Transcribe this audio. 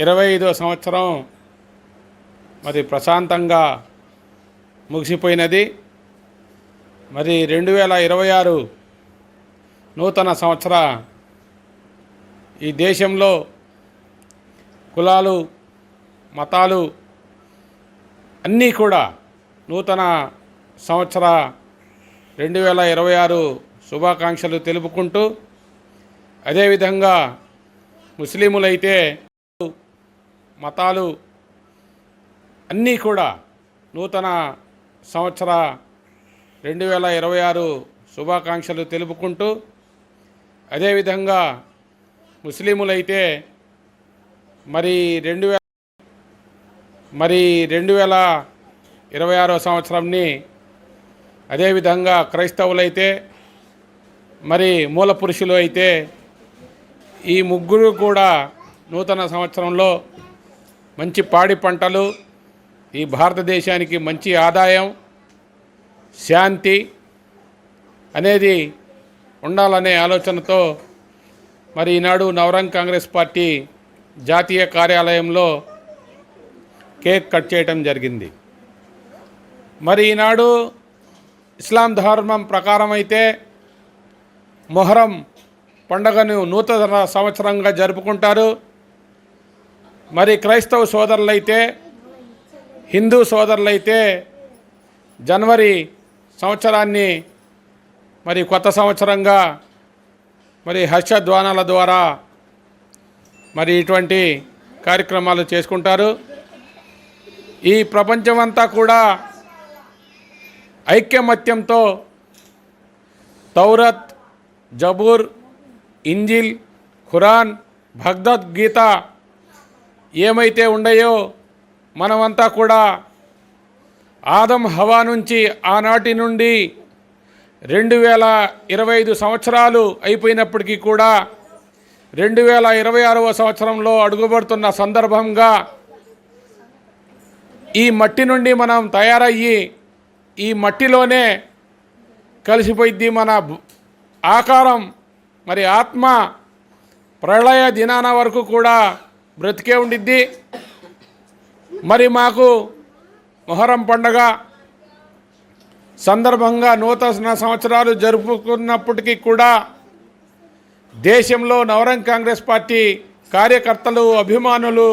25వ సంవత్సరం మరి ప్రశాంతంగా ముగిసిపోయినది. మరి 2026 నూతన సంవత్సర ఈ దేశంలో కులాలు మతాలు అన్నీ కూడా నూతన సంవత్సర 2026 శుభాకాంక్షలు తెలుపుకుంటూ, అదేవిధంగా ముస్లిములైతే మతాలు అన్నీ కూడా నూతన సంవత్సర 2026 శుభాకాంక్షలు తెలుపుకుంటూ, అదేవిధంగా ముస్లిములైతే మరి 2026 సంవత్సరంని, అదేవిధంగా క్రైస్తవులైతే మరి మూల పురుషులు అయితే ఈ ముగ్గురు కూడా నూతన సంవత్సరంలో మంచి పాడి పంటలు, ఈ భారతదేశానికి మంచి ఆదాయం, శాంతి అనేది ఉండాలనే ఆలోచనతో మరి ఈనాడు నవరంగ్ కాంగ్రెస్ పార్టీ జాతీయ కార్యాలయంలో కేక్ కట్ చేయడం జరిగింది. మరి ఈనాడు ఇస్లాం ధర్మం ప్రకారం అయితే మొహరం పండుగను నూతన సంవత్సరంగా జరుపుకుంటారు. మరి క్రైస్తవ సోదరులైతే, హిందూ సోదరులైతే జనవరి సంవత్సరాన్ని మరి కొత్త సంవత్సరంగా మరి హర్షధ్వానాల ద్వారా మరి ఇటువంటి కార్యక్రమాలు చేసుకుంటారు. ఈ ప్రపంచమంతా కూడా ఐక్యమత్యంతో తౌరత్, జబూర్, ఇంజిల్, ఖురాన్, భగవద్గీత ఏమైతే ఉన్నాయో మనమంతా కూడా ఆదం హవా నుంచి ఆనాటి నుండి 2025 సంవత్సరాలు అయిపోయినప్పటికీ కూడా 2026వ సంవత్సరంలో అడుగుపడుతున్న సందర్భంగా ఈ మట్టి నుండి మనం తయారయ్యి ఈ మట్టిలోనే కలిసిపోయిద్ది మన ఆకారం. మరి ఆత్మ ప్రళయ దినాన వరకు కూడా బ్రతికే ఉండిద్ది. మరి మాకు మొహరం పండుగ సందర్భంగా నూతన సంవత్సరాలు జరుపుకున్నప్పటికీ కూడా దేశంలో నవరంగ్ కాంగ్రెస్ పార్టీ కార్యకర్తలు, అభిమానులు